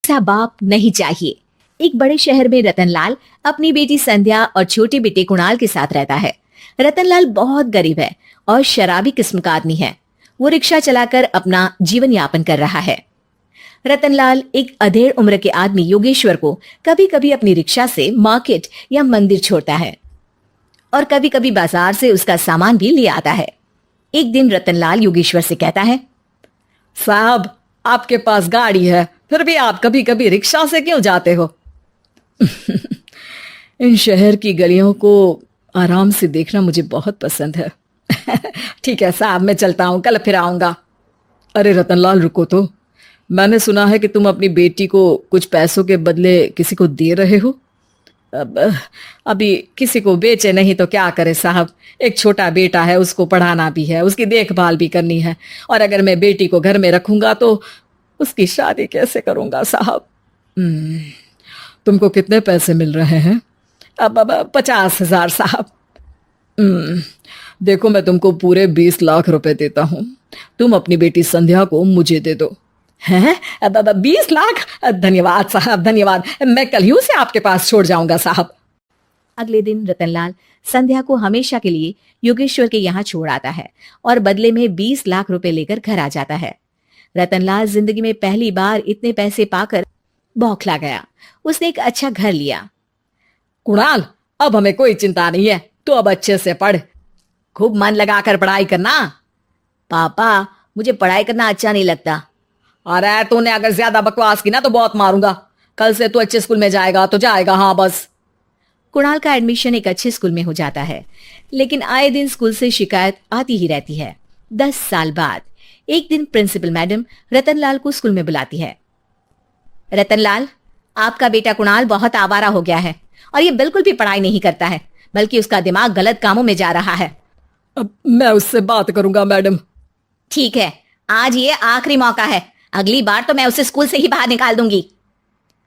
ऐसा बाप नहीं चाहिए। एक बड़े शहर में रतनलाल अपनी बेटी संध्या और छोटे बेटे कुणाल के साथ रहता है। रतनलाल बहुत गरीब है और शराबी किस्म का आदमी है। वो रिक्शा चलाकर अपना जीवन यापन कर रहा है। रतनलाल एक अधेड़ उम्र के आदमी योगेश्वर को कभी कभी अपनी रिक्शा से मार्केट या मंदिर छोड़ता है और कभी कभी बाजार से उसका सामान भी ले आता है। एक दिन रतनलाल योगेश्वर से कहता है, साहब, आपके पास गाड़ी है, फिर भी आप कभी कभी रिक्शा से क्यों जाते हो? इन शहर की गलियों को आराम से देखना मुझे बहुत पसंद है। ठीक है साहब, मैं चलता हूँ, कल फिर आऊंगा। अरे रतनलाल, रुको तो। मैंने सुना है कि तुम अपनी बेटी को कुछ पैसों के बदले किसी को दे रहे हो। अभी किसी को बेचे नहीं तो क्या करे साहब। एक छोटा बेटा है, उसको पढ़ाना भी है, उसकी देखभाल भी करनी है, और अगर मैं बेटी को घर में रखूंगा तो उसकी शादी कैसे करूंगा साहब? तुमको कितने पैसे मिल रहे हैं? अब 50,000 साहब। देखो, मैं तुमको पूरे 20 लाख रुपए देता हूं। तुम अपनी बेटी संध्या को मुझे दे दो। हैं? अब 20 लाख? धन्यवाद साहब, धन्यवाद। मैं कल ही उसे आपके पास छोड़ जाऊंगा साहब। अगले दिन रतनलाल संध्या को हमेशा के लिए योगेश्वर के यहाँ छोड़ आता है और बदले में 20 लाख रुपए लेकर घर आ जाता है। रतनलाल जिंदगी में पहली बार इतने पैसे पाकर बौखला गया। उसने एक अच्छा घर लिया। कुणाल, अब हमें कोई चिंता नहीं है, तो अब अच्छे से पढ़, खूब मन लगाकर पढ़ाई करना। पापा, मुझे पढ़ाई करना अच्छा नहीं लगता। अरे तूने अगर ज्यादा बकवास की ना तो बहुत मारूंगा। कल से तू अच्छे स्कूल में जाएगा तो जाएगा, हाँ बस। कुणाल का एडमिशन एक अच्छे स्कूल में हो जाता है, लेकिन आए दिन स्कूल से शिकायत आती ही रहती है। 10 साल बाद एक दिन प्रिंसिपल मैडम रतनलाल को स्कूल में बुलाती है। रतनलाल, आपका बेटा कुणाल बहुत आवारा हो गया है और ये बिल्कुल भी पढ़ाई नहीं करता है, बल्कि उसका दिमाग गलत कामों में जा रहा है। अब मैं उससे बात करूंगा मैडम। ठीक है, आज ये आखिरी मौका है, अगली बार तो मैं उसे स्कूल से ही बाहर निकाल दूंगी।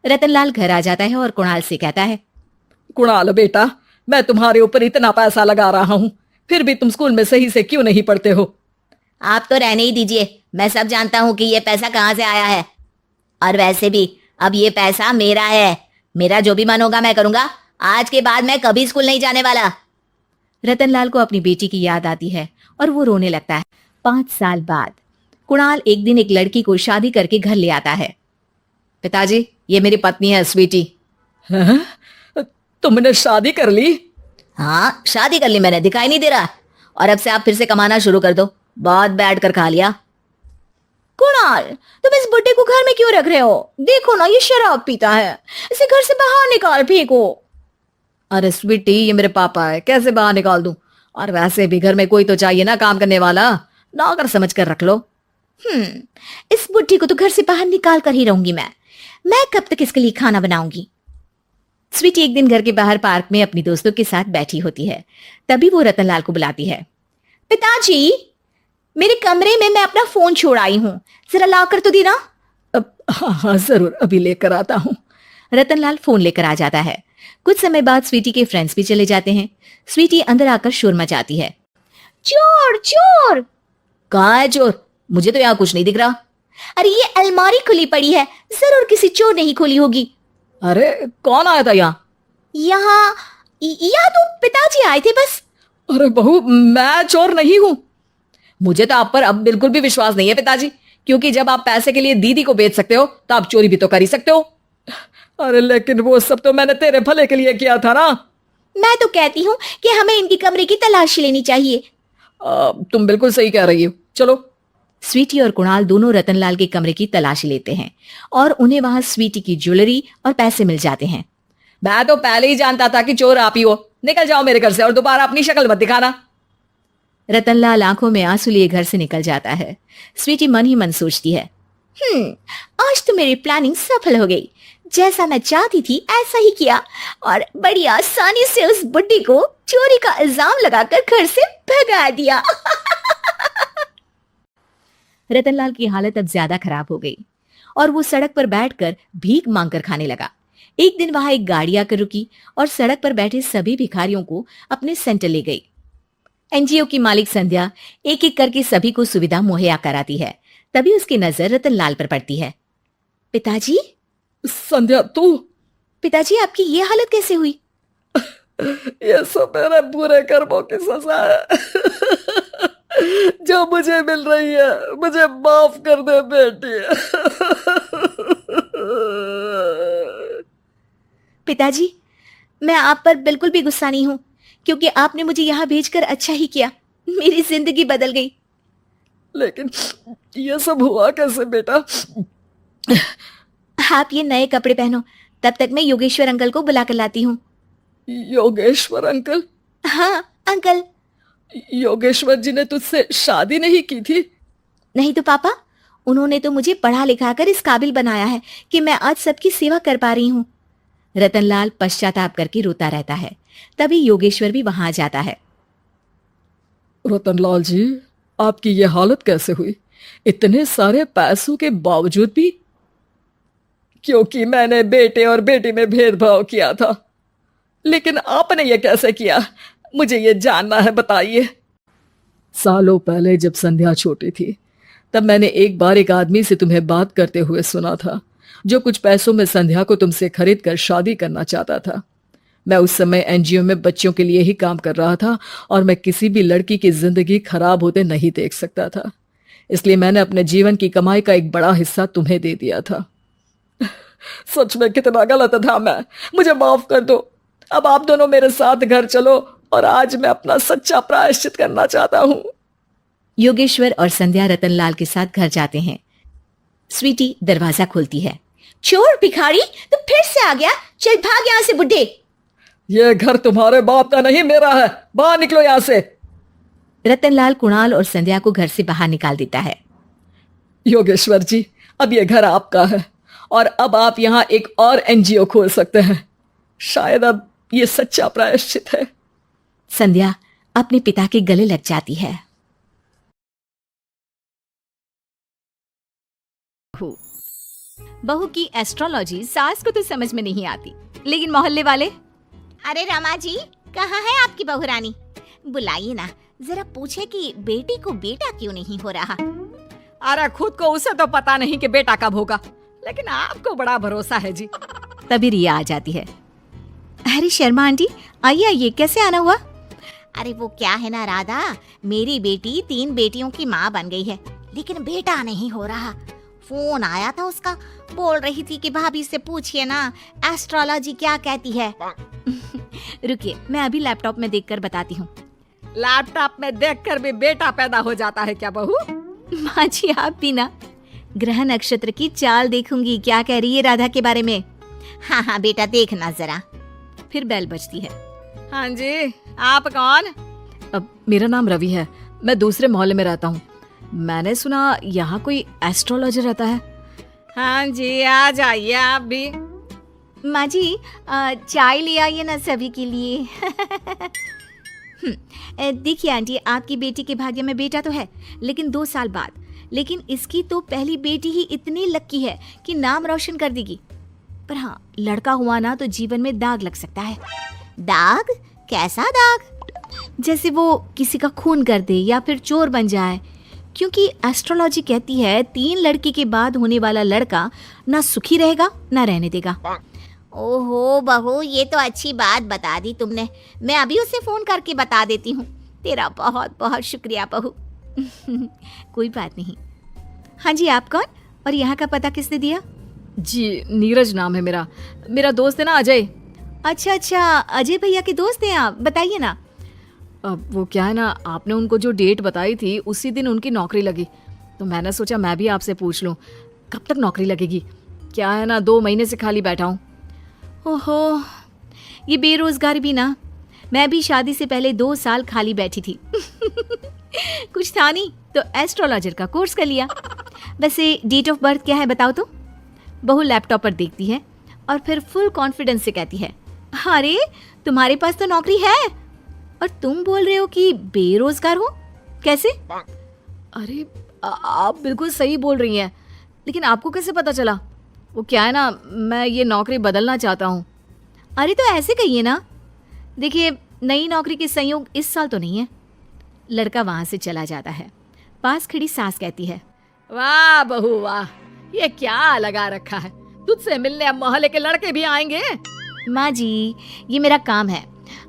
रतनलाल घर आ जाता है और कुणाल से कहता है, कुणाल बेटा, मैं तुम्हारे ऊपर इतना पैसा लगा रहा हूं, फिर भी तुम स्कूल में सही से क्यों नहीं पढ़ते हो? आप तो रहने ही दीजिए, मैं सब जानता हूं कि ये पैसा कहां से आया है। और वैसे भी अब ये पैसा मेरा है, मेरा जो भी मन होगा मैं करूंगा। आज के बाद मैं कभी स्कूल नहीं जाने वाला। रतनलाल को अपनी बेटी की याद आती है और वो रोने लगता है। 5 साल बाद कुणाल एक दिन एक लड़की को शादी करके घर ले आता है। पिताजी, ये मेरी पत्नी है स्वीटी। हैं? तुमने शादी कर ली? हाँ, शादी कर ली मैंने, दिखाई नहीं दे रहा? और अब से आप फिर से कमाना शुरू कर दो, बहुत बैठ कर खा लिया। कुणाल, तुम इस बुड्ढे को घर में क्यों रख रहे हो? देखो ना, ये शराब पीता है, इसे घर से बाहर निकाल फेंको। अरे स्वीटी, ये मेरे पापा है, कैसे बाहर निकाल दूं? और वैसे भी घर में कोई तो चाहिए ना काम करने वाला, नौकर समझ कर रख लो। इस बुड्ढी को तो घर से बाहर निकाल कर ही रहूंगी मैं कब तक इसके लिए खाना बनाऊंगी? स्वीटी एक दिन घर के बाहर पार्क में अपनी दोस्तों के साथ बैठी होती है। तभी वो रतनलाल को बुलाती है। पिताजी, मेरे कमरे में मैं अपना फोन छोड़ आई हूँ, जरा ला कर तो देना। हाँ, जरूर, अभी लेकर आता हूँ। रतनलाल फोन लेकर आ जाता है। कुछ समय बाद स्वीटी के फ्रेंड्स भी चले जाते हैं। स्वीटी अंदर आकर शोर मचाती है, चोर चोर। कहाँ है चोर? मुझे तो यहाँ कुछ नहीं दिख रहा। अरे ये अलमारी खुली पड़ी है, जरूर किसी चोर ने ही खोली होगी। अरे कौन आया था यहाँ? यहाँ तो पिताजी आए थे बस। अरे बहू, मैं चोर नहीं हूँ। मुझे तो आप पर अब बिल्कुल भी विश्वास नहीं है पिताजी, क्योंकि जब आप पैसे के लिए दीदी को बेच सकते हो तो आप चोरी भी तो कर ही सकते हो। अरे लेकिन वो सब तो मैंने तेरे भले के लिए किया था ना। मैं तो कहती हूँ कि हमें इनकी कमरे की तलाशी लेनी चाहिए। तुम बिल्कुल सही कह रही हो, चलो। स्वीटी और कुणाल दोनों रतनलाल के कमरे की तलाशी लेते हैं और उन्हें वहां स्वीटी की ज्वेलरी और पैसे मिल जाते हैं। मैं तो पहले ही जानता था कि चोर आप ही हो। निकल जाओ मेरे घर से और दोबारा अपनी शक्ल मत दिखाना। रतनलाल आंखों में आंसू लिए घर से निकल जाता है। स्वीटी मन ही मन सोचती है, आज तो मेरी प्लानिंग सफल हो गई। जैसा मैं चाहती थी ऐसा ही किया और बड़ी आसानी से उस बुड्ढी को चोरी का इल्जाम लगाकर घर से भगा दिया। रतनलाल की हालत अब ज्यादा खराब हो गई और वो सड़क पर बैठकर भीख मांगकर खाने लगा। एक दिन वहां एक गाड़ी आकर रुकी और सड़क पर बैठे सभी भिखारियों को अपने सेंटर ले गई। एनजीओ की मालिक संध्या एक एक करके सभी को सुविधा मुहैया कराती है। तभी उसकी नजर रतनलाल पर पड़ती है। पिताजी, संध्या तू? पिताजी, आपकी ये हालत कैसे हुई? ये सब मेरे बुरे कर्मों की सजा है जो मुझे मिल रही है। मुझे माफ कर दे बेटी। पिताजी, मैं आप पर बिल्कुल भी गुस्सा नहीं हूँ, क्योंकि आपने मुझे यहाँ भेजकर अच्छा ही किया। मेरी जिंदगी बदल गई। लेकिन ये सब हुआ कैसे बेटा? आप ये नए कपड़े पहनो, तब तक मैं योगेश्वर अंकल को बुला कर लाती हूँ। योगेश्वर अंकल? हाँ अंकल। योगेश्वर जी ने तुझसे शादी नहीं की थी? नहीं तो पापा, उन्होंने तो मुझे पढ़ा लिखा कर इस काबिल बनाया है कि मैं आज सबकी सेवा कर पा रही हूँ। रतनलाल पश्चाताप करके रोता रहता है। तभी योगेश्वर भी वहां आ जाता है। रतनलाल जी, आपकी ये हालत कैसे हुई, इतने सारे पैसों के बावजूद भी? क्योंकि मैंने बेटे और बेटी में भेदभाव किया था। लेकिन आपने ये कैसे किया, मुझे ये जानना है, बताइए। सालों पहले जब संध्या छोटी थी, तब मैंने एक बार एक आदमी से तुम्हें बात करते हुए सुना था, जो कुछ पैसों में संध्या को तुमसे खरीद कर शादी करना चाहता था। मैं उस समय एनजीओ में बच्चों के लिए ही काम कर रहा था और मैं किसी भी लड़की की जिंदगी खराब होते नहीं देख सकता था। इसलिए मैंने अपने जीवन की कमाई का एक बड़ा हिस्सा तुम्हें दे दिया था। सच में कितना गलत था मैं। मुझे माफ कर दो। अब आप दोनों मेरे साथ घर चलो और आज मैं अपना सच्चा प्रायश्चित करना चाहता हूँ। योगेश्वर और संध्या रतनलाल के साथ घर जाते हैं। स्वीटी दरवाजा खोलती है। चोर भिखारी, तू फिर से आ गया? चल भाग यहाँ से बुड्ढे। ये घर तुम्हारे बाप का नहीं, मेरा है। बाहर निकलो यहाँ से। रतनलाल कुणाल और संध्या को घर से बाहर निकाल देता है। योगेश्वर जी, अब ये घर आपका है और अब आप यहाँ एक और एनजीओ खोल सकते हैं। शायद अब ये सच्चा प्रायश्चित है। संध्या अपने पिता के गले लग जाती है। बहू की एस्ट्रोलॉजी सास को तो समझ में नहीं आती, लेकिन मोहल्ले वाले। अरे रमा जी, कहाँ है आपकी बहू रानी? बुलाइए ना, जरा पूछे कि बेटी को बेटा क्यों नहीं हो रहा। अरे खुद को उसे तो पता नहीं कि बेटा कब होगा, लेकिन आपको बड़ा भरोसा है जी। तभी रिया आ जाती है। अरे शर्मा आंटी, आइए आइए, कैसे आना हुआ? अरे वो क्या है ना राधा, मेरी बेटी 3 बेटियों की माँ बन गई है, लेकिन बेटा नहीं हो रहा। फोन आया था उसका, बोल रही थी कि भाभी से पूछिए ना एस्ट्रोलॉजी क्या कहती है। रुकिए, मैं अभी लैपटॉप में देखकर बताती हूँ। लैपटॉप में देखकर भी बेटा पैदा हो जाता है क्या बहू? माँ जी, आप भी ना। ग्रह नक्षत्र की चाल देखूंगी, क्या कह रही है राधा के बारे में। हाँ हाँ बेटा, देखना जरा। फिर बेल बजती है। हाँ जी, आप कौन? अब मेरा नाम रवि है, मैं दूसरे मोहल्ले में रहता हूँ। मैंने सुना यहाँ कोई एस्ट्रोलॉजर रहता है। हाँ जी, आ जाइए आप भी। माँ जी, चाय ले आइए ना सभी के लिए। देखिए आंटी, आपकी बेटी के भाग्य में बेटा तो है, लेकिन 2 साल बाद। लेकिन इसकी तो पहली बेटी ही इतनी लकी है कि नाम रोशन कर देगी। पर हाँ, लड़का हुआ ना तो जीवन में दाग लग सकता है। दाग? कैसा दाग? जैसे वो किसी का खून कर दे या फिर चोर बन जाए, क्योंकि एस्ट्रोलॉजी कहती है 3 लड़की के बाद होने वाला लड़का ना सुखी रहेगा ना रहने देगा। ओहो बहू, ये तो अच्छी बात बता दी तुमने। मैं अभी उसे फोन करके बता देती हूँ। तेरा बहुत बहुत शुक्रिया बहू। कोई बात नहीं। हाँ जी, आप कौन और यहाँ का पता किसने दिया? जी, नीरज नाम है मेरा। मेरा दोस्त है ना अजय। अच्छा अच्छा, अजय भैया के दोस्त हैं आप, बताइए ना। अब वो क्या है ना, आपने उनको जो डेट बताई थी उसी दिन उनकी नौकरी लगी, तो मैंने सोचा मैं भी आपसे पूछ लूँ कब तक नौकरी लगेगी। क्या है ना, 2 महीने से खाली बैठा हूँ। ओहो, ये बेरोजगारी भी ना। मैं भी शादी से पहले 2 साल खाली बैठी थी। कुछ था नहीं तो एस्ट्रोलॉजर का कोर्स कर लिया। वैसे डेट ऑफ बर्थ क्या है बताओ तो? बहू लैपटॉप पर देखती है और फिर फुल कॉन्फिडेंस से कहती है, अरे तुम्हारे पास तो नौकरी है और तुम बोल रहे हो कि बेरोजगार हो, कैसे? अरे आप बिल्कुल सही बोल रही हैं, लेकिन आपको कैसे पता चला? वो क्या है ना, मैं ये नौकरी बदलना चाहता हूँ। अरे तो ऐसे कहिए ना। देखिए, नई नौकरी के संयोग इस साल तो नहीं है। लड़का वहां से चला जाता है। पास खड़ी सास कहती है, वाह बहू वाह, ये क्या लगा रखा है, तुझसे मिलने मोहल्ले के लड़के भी आएंगे। माँ जी ये मेरा काम है।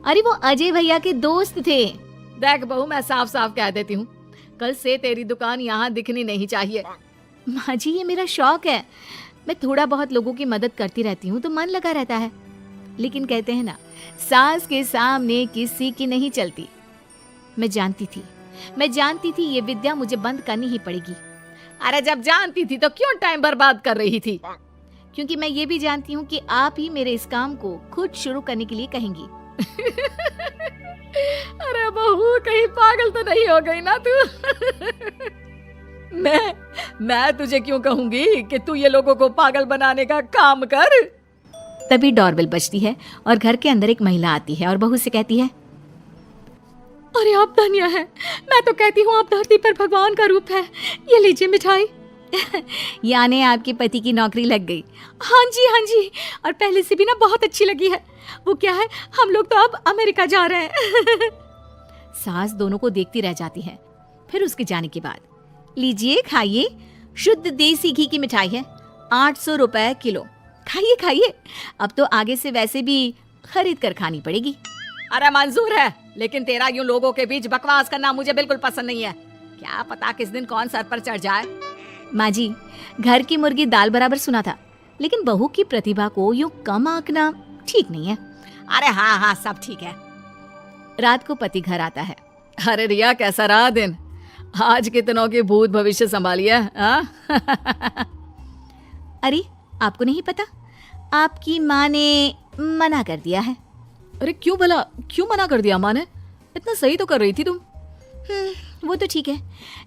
अरे वो अजय भैया के दोस्त थे। देख बहू, मैं साफ साफ कह देती हूँ, कल से तेरी दुकान यहाँ दिखनी नहीं चाहिए। माँ जी ये मेरा शौक है। मैं थोड़ा बहुत लोगों की मदद करती रहती हूँ तो मन लगा रहता है। लेकिन कहते हैं ना, सास के सामने किसी की नहीं चलती। मैं जानती थी ये विद्या मुझे बंद करनी ही पड़ेगी। अरे जब जानती थी तो क्यों टाइम बर्बाद कर रही थी? क्योंकि मैं ये भी जानती हूँ कि आप ही मेरे इस काम को खुद शुरू करने के लिए कहेंगी। अरे बहू, कहीं पागल तो नहीं हो गई ना तू? मैं तुझे क्यों कहूंगी कि तू ये लोगों को पागल बनाने का काम कर। तभी डोरबेल बजती है और घर के अंदर एक महिला आती है और बहू से कहती है, अरे आप धन्य है, मैं तो कहती हूँ आप धरती पर भगवान का रूप है। ये लीजिए मिठाई। यानी आपके पति की नौकरी लग गई। हाँ जी, और पहले से भी ना बहुत अच्छी लगी है। वो क्या है, हम लोग तो अब अमेरिका जा रहे हैं। सास दोनों को देखती रह जाती है। फिर उसके जाने के बाद, लीजिए खाइए, शुद्ध देसी घी की मिठाई है, 800 रुपए किलो। खाइए, अब तो आगे से वैसे भी खरीद कर खानी पड़ेगी। अरे मंजूर है, लेकिन तेरा यूं लोगों के बीच बकवास करना मुझे बिल्कुल पसंद नहीं है। क्या पता किस दिन कौन सर पर चढ़ जाए। माँ जी घर की मुर्गी दाल बराबर सुना था, लेकिन बहू की प्रतिभा को यूं कम आंकना ठीक नहीं है। अरे हाँ, सब ठीक है। रात को पति घर आता है। अरे रिया, कैसा रहा दिन? आज कितनों के भूत भविष्य संभालिए। अरे आपको नहीं पता, आपकी माँ ने मना कर दिया है। अरे क्यों भला, क्यों मना कर दिया माँ ने? इतना सही तो कर रही थी तुम। वो तो ठीक है,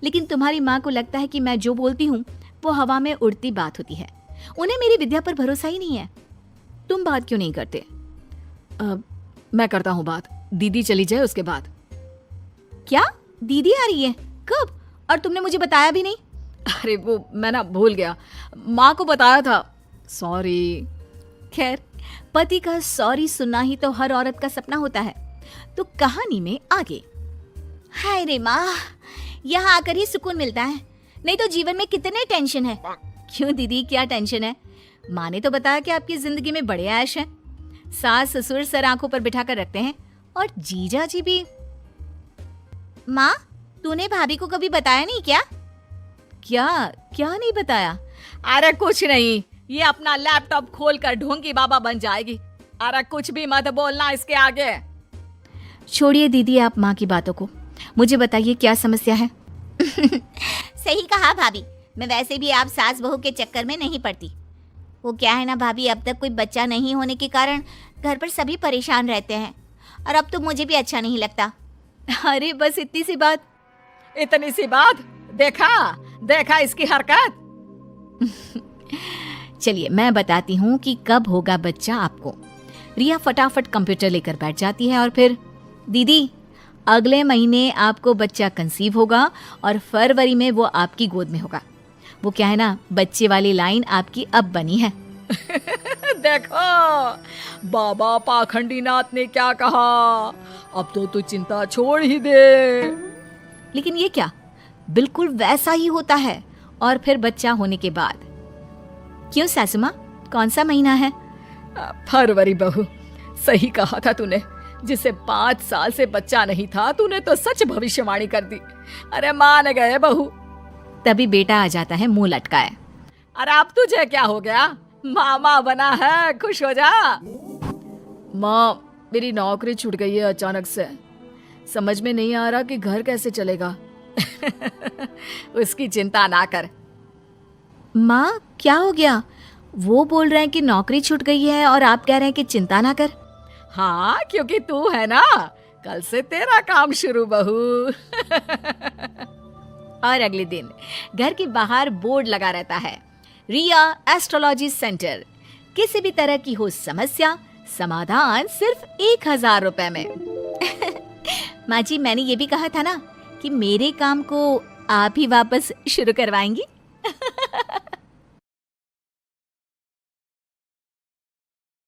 लेकिन तुम्हारी माँ को लगता है कि मैं जो बोलती हूँ वो हवा में उड़ती बात होती है। उन्हें मेरी विद्या पर भरोसा ही नहीं है। तुम बात क्यों नहीं करते? मैं करता हूँ बात, दीदी चली जाए उसके बाद। क्या दीदी आ रही है? कब? और तुमने मुझे बताया भी नहीं। अरे वो मैं ना भूल गया, माँ को बताया था, सॉरी। खैर, पति का सॉरी सुनना ही तो हर औरत का सपना होता है। तो कहानी में आगे। हाय रे माँ, यहाँ आकर ही सुकून मिलता है, नहीं तो जीवन में कितने टेंशन है। क्यों दीदी, क्या टेंशन है? माँ ने तो बताया कि आपकी जिंदगी में बड़े ऐश हैं। सास ससुर सर आंखों पर बिठा कर रखते हैं, और जीजा जी भी। माँ, तूने भाभी को कभी बताया नहीं क्या? क्या नहीं बताया? अरे कुछ नहीं, ये अपना लैपटॉप खोलकर ढोंगी बाबा बन जाएगी। अरे कुछ भी मत बोलना इसके आगे। छोड़िए दीदी आप माँ की बातों को, मुझे बताइए क्या समस्या है। सही कहा भाभी, मैं वैसे भी आप सास बहू के चक्कर में नहीं पड़ती। वो क्या है ना भाभी, अब तक कोई बच्चा नहीं होने के कारण घर पर सभी परेशान रहते हैं, और अब तो मुझे भी अच्छा नहीं लगता। अरे बस इतनी सी बात? इतनी सी बात? देखा इसकी हरकत। चलिए मैं बताती हूँ कि कब होगा बच्चा आपको। रिया फटाफट कंप्यूटर लेकर बैठ जाती है और फिर, दीदी अगले महीने आपको बच्चा कंसीव होगा और फरवरी में वो आपकी गोद में होगा। वो क्या है ना, बच्चे वाली लाइन आपकी अब बनी है। देखो बाबा पाखंडी नाथ ने क्या कहा, अब तो तू चिंता छोड़ ही दे। लेकिन ये क्या, बिल्कुल वैसा ही होता है। और फिर बच्चा होने के बाद। क्यों सासू माँ, कौन सा महीना है? फरवरी बहू, सही कहा था तूने। जिसे 5 साल से बच्चा नहीं था, तूने तो सच भविष्यवाणी कर दी। अरे मान गए बहू। तभी बेटा आ जाता है मुंह लटकाए। अरे अब तुझे क्या हो गया, मामा बना है, खुश हो जा। माँ, मेरी नौकरी छूट गई है अचानक से, समझ में नहीं आ रहा कि घर कैसे चलेगा। उसकी चिंता ना कर। माँ क्या हो गया? वो बोल रहे हैं कि नौकरी छूट गई है और आप कह रहे हैं कि चिंता ना कर। हाँ, क्योंकि तू है ना, कल से तेरा काम शुरू बहू। और अगले दिन घर के बाहर बोर्ड लगा रहता है, रिया एस्ट्रोलॉजी सेंटर। किसी भी तरह की हो समस्या, समाधान सिर्फ 1000 रुपए में। माँ जी, मैंने ये भी कहा था ना कि मेरे काम को आप ही वापस शुरू करवाएंगी।